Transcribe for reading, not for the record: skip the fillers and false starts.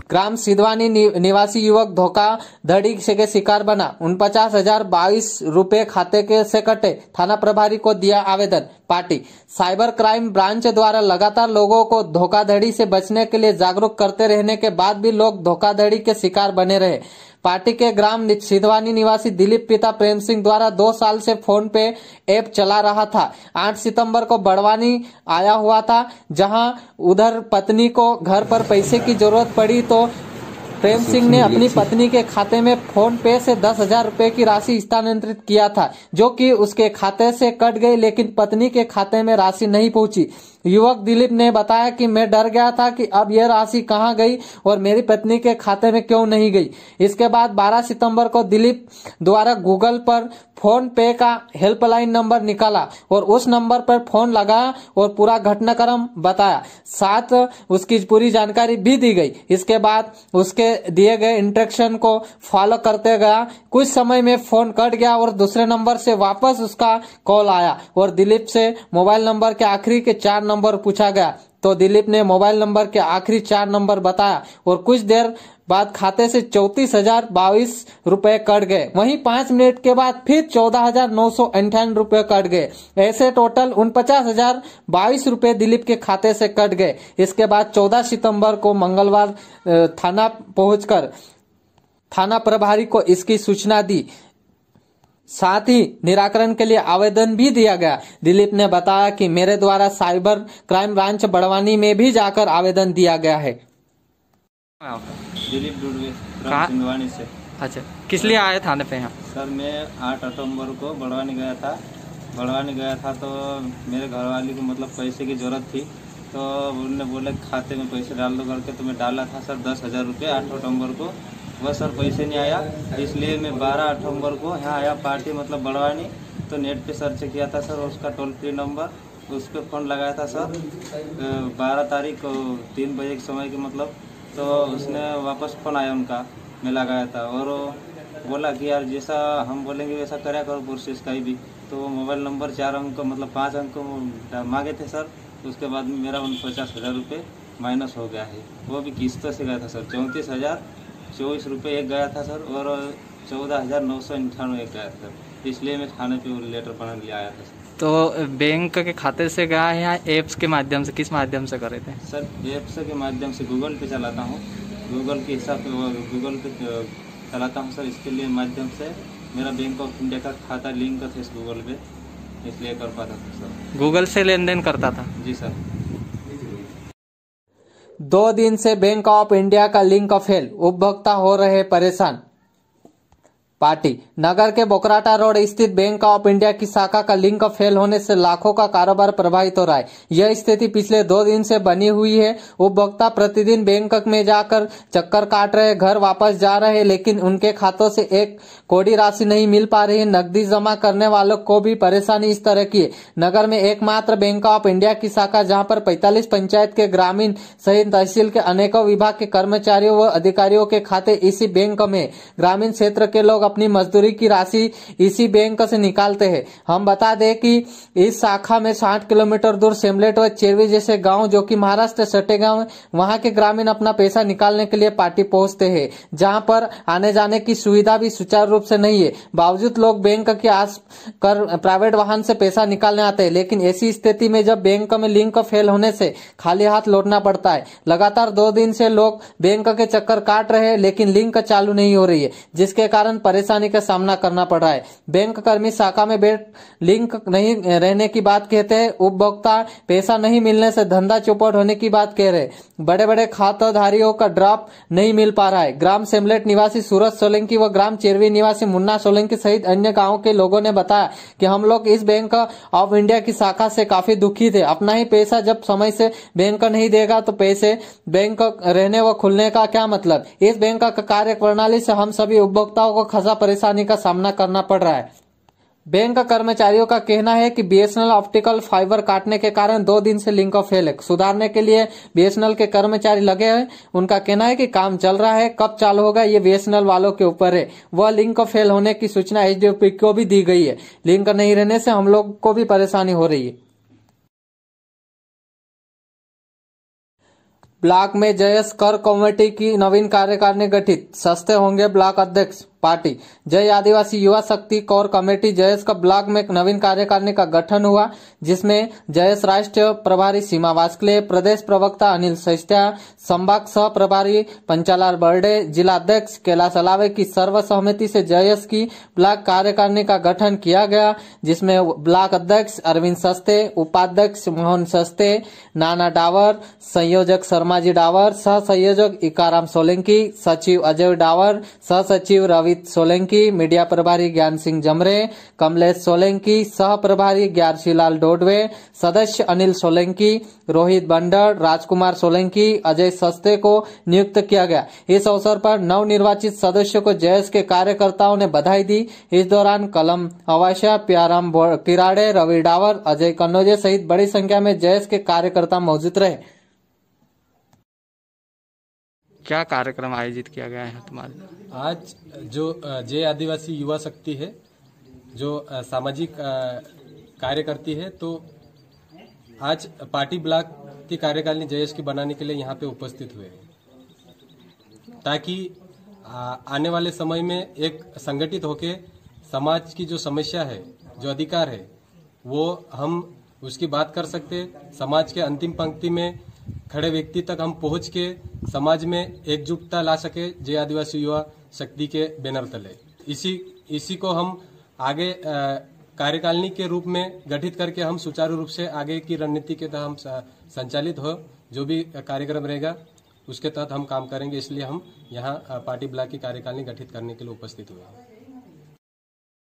ग्राम सिधवानी निवासी युवक धोखाधड़ी के शिकार बना। 49,022 रुपए खाते के से कटे, थाना प्रभारी को दिया आवेदन। पार्टी साइबर क्राइम ब्रांच द्वारा लगातार लोगों को धोखाधड़ी से बचने के लिए जागरूक करते रहने के बाद भी लोग धोखाधड़ी के शिकार बने रहे। पार्टी के ग्राम सिधवानी निवासी दिलीप पिता प्रेम सिंह द्वारा 2 साल से फोन पे ऐप चला रहा था। 8 सितंबर को बड़वानी आया हुआ था, जहां उधर पत्नी को घर पर पैसे की जरूरत पड़ी तो प्रेम सिंह ने अपनी पत्नी के खाते में फोन पे से 10,000 रुपए की राशि स्थानांतरित किया था, जो कि उसके खाते से कट गई, लेकिन पत्नी के खाते में राशि नहीं पहुंची। युवक दिलीप ने बताया कि मैं डर गया था कि अब यह राशि कहां गई और मेरी पत्नी के खाते में क्यों नहीं गई। इसके बाद 12 सितंबर को दिलीप द्वारा गूगल पर फोन पे का हेल्पलाइन नंबर निकाला और उस नंबर पर फोन लगाया और पूरा घटनाक्रम बताया, साथ उसकी पूरी जानकारी भी दी गई। इसके बाद उसके दिए गए इंस्ट्रक्शन को फॉलो करते गया। कुछ समय में फोन कट गया और दूसरे नंबर से वापस उसका कॉल आया और दिलीप से मोबाइल नंबर के आखिरी के 4 नंबर पूछा गया, तो दिलीप ने मोबाइल नंबर के आखिरी 4 नंबर बताया और कुछ देर बाद खाते से 34,022 रुपए कट गए। वहीं 5 मिनट के बाद फिर 14,998 रुपए कट गए। ऐसे टोटल 49,022 रुपए दिलीप के खाते से कट गए। इसके बाद 14 सितंबर को मंगलवार थाना पहुंचकर थाना प्रभारी को इसकी सूचना दी, साथ ही निराकरण के लिए आवेदन भी दिया गया। दिलीप ने बताया कि मेरे द्वारा साइबर क्राइम ब्रांच बड़वानी में भी जाकर आवेदन दिया गया है। दिलीप डुडवे सिंधवानी से। अच्छा, किस लिए आए थाने पे यहाँ? सर मैं 8 अक्टूबर को बड़वानी गया था तो मेरे घरवाली को मतलब पैसे की जरूरत थी, तो उन्होंने बोले खाते में पैसे डाल दो करके, तो मैं डाला था सर 10,000 रुपये 8 अक्टूबर को। वह सर पैसे नहीं आया, इसलिए मैं 12 अक्टूबर को यहाँ आया पार्टी मतलब बड़वानी, तो नेट पे सर्च किया था सर, उसका टोल फ्री नंबर, उस पर फ़ोन लगाया था सर 12 तारीख को 3 बजे के समय के मतलब, तो उसने वापस फ़ोन आया उनका, मैं लगाया था और बोला कि यार जैसा हम बोलेंगे वैसा कराया करो प्रोसेस का ही भी। तो मोबाइल नंबर 4 अंक मतलब 5 अंक मांगे थे सर, उसके बाद में मेरा 49,000 रुपये माइनस हो गया है। वो भी किस्तों से गया था सर, 34,024 रुपये एक गया था सर और 14,998 एक गया था, इसलिए मैं थाने पे लेटर पढ़ने लिए आया था सर। तो बैंक के खाते से गया है या एप्स के माध्यम से, किस माध्यम से करे थे? सर एप्स के माध्यम से, गूगल पे चलाता हूँ, गूगल के हिसाब से गूगल पे चलाता हूँ सर, इसके लिए माध्यम से मेरा बैंक ऑफ इंडिया का खाता लिंक था इस गूगल पे, इसलिए कर पाता था सर। गूगल से लेन देन करता था? जी सर। 2 दिन से बैंक ऑफ इंडिया का लिंक फेल, उपभोक्ता हो रहे परेशान। पार्टी नगर के बोकराटा रोड स्थित बैंक ऑफ इंडिया की शाखा का लिंक फेल होने से लाखों का कारोबार प्रभावित हो रहा है। यह स्थिति पिछले 2 दिन से बनी हुई है। उपभोक्ता प्रतिदिन बैंक में जाकर चक्कर काट रहे, घर वापस जा रहे, लेकिन उनके खातों से एक कौड़ी राशि नहीं मिल पा रही है। नकदी जमा करने वालों को भी परेशानी इस तरह की है। नगर में एकमात्र बैंक ऑफ इंडिया की शाखा, जहां पर 45 पंचायत के ग्रामीण सहित तहसील के अनेकों विभाग के कर्मचारियों व अधिकारियों के खाते इसी बैंक में। ग्रामीण क्षेत्र के लोग अपनी मजदूरी की राशि इसी बैंक से निकालते हैं। हम बता दें कि इस शाखा में 60 किलोमीटर दूर सेमलेट व चेरवी जैसे गांव, जो कि महाराष्ट्र सटे गांव, वहां के ग्रामीण अपना पैसा निकालने के लिए पार्टी पहुंचते हैं, जहां पर आने जाने की सुविधा भी सुचारू रूप से नहीं है। बावजूद लोग बैंक के आस कर प्राइवेट वाहन से पैसा निकालने आते हैं, लेकिन ऐसी स्थिति में जब बैंक में लिंक फेल होने से खाली हाथ लौटना पड़ता है। लगातार 2 दिन से लोग बैंक के चक्कर काट रहे हैं, लेकिन लिंक चालू नहीं हो रही है, जिसके कारण परेशानी का सामना करना पड़ रहा है। बैंक कर्मी शाखा में लिंक नहीं रहने की बात कहते हैं। उपभोक्ता पैसा नहीं मिलने से धंधा चौपट होने की बात कह रहे। बड़े बड़े खाताधारियों का ड्राफ्ट नहीं मिल पा रहा है। ग्राम सेमलेट निवासी सूरज सोलंकी व ग्राम चेरवी निवासी मुन्ना सोलंकी सहित अन्य गांवों के लोगों ने बताया कि हम लोग इस बैंक ऑफ इंडिया की शाखा से काफी दुखी थे। अपना ही पैसा जब समय से बैंक नहीं देगा तो पैसे बैंक रहने व खुलने का क्या मतलब। इस बैंक का कार्य प्रणाली से हम सभी उपभोक्ताओं को खासा परेशानी का सामना करना पड़ रहा है। बैंक कर्मचारियों का कहना है कि बीएसएनएल ऑप्टिकल फाइबर काटने के कारण 2 दिन से लिंक फेल है। सुधारने के लिए बीएसएनएल के कर्मचारी लगे हैं। उनका कहना है कि काम चल रहा है, कब चालू होगा ये बीएसएनएल वालों के ऊपर है। वह लिंक फेल होने की सूचना एचडीओपी को भी दी गई है। लिंक नहीं रहने से हम लोग को भी परेशानी हो रही है। ब्लॉक में जयस कर कमेटी की नवीन कार्यकारिणी गठित, सस्ते होंगे ब्लॉक अध्यक्ष। पार्टी जय आदिवासी युवा शक्ति कोर कमेटी जयस का ब्लॉक में एक नवीन कार्यकारिणी का गठन हुआ, जिसमें जयस राष्ट्रीय प्रभारी सीमा वास्कले, प्रदेश प्रवक्ता अनिल सस्त्या, संभाग सह प्रभारी पंचालाल बर्डे, जिला अध्यक्ष कैलाश अलावे की सर्वसहमति से जयस की ब्लॉक कार्यकारिणी का गठन किया गया, जिसमें ब्लॉक अध्यक्ष अरविंद सस्ते, उपाध्यक्ष मोहन सस्ते, नाना डावर, संयोजक शर्माजी डावर, सह संयोजक इकाराम सोलंकी, सचिव अजय डावर, सह सचिव रवि सोलंकी, मीडिया प्रभारी ज्ञान सिंह जमरे, कमलेश सोलंकी, सह प्रभारी ग्यारशीलाल डोडवे, सदस्य अनिल सोलंकी, रोहित बंडर, राजकुमार सोलंकी, अजय सस्ते को नियुक्त किया गया। इस अवसर पर नवनिर्वाचित सदस्यों को जयस के कार्यकर्ताओं ने बधाई दी। इस दौरान कलम अवाशा, प्याराम किराड़े, रवि डावर, अजय कन्नौजे सहित बड़ी संख्या में जयस के कार्यकर्ता मौजूद रहे। क्या कार्यक्रम आयोजित किया गया है तुम्हारे? आज जो जय आदिवासी युवा शक्ति है, जो सामाजिक कार्य करती है, तो आज पार्टी ब्लॉक की कार्यकारिणी जयस की बनाने के लिए यहाँ पे उपस्थित हुए हैं, ताकि आने वाले समय में एक संगठित होके समाज की जो समस्या है, जो अधिकार है, वो हम उसकी बात कर सकते। समाज के अंतिम पंक्ति में खड़े व्यक्ति तक हम पहुंच के समाज में एकजुटता ला सके जय आदिवासी युवा शक्ति के बैनर तले। इसी को हम आगे कार्यकारिणी के रूप में गठित करके हम सुचारू रूप से आगे की रणनीति के तहत हम संचालित हो, जो भी कार्यक्रम रहेगा उसके तहत हम काम करेंगे। इसलिए हम यहाँ पार्टी ब्लॉक की कार्यकारिणी गठित करने के लिए उपस्थित हुए हैं।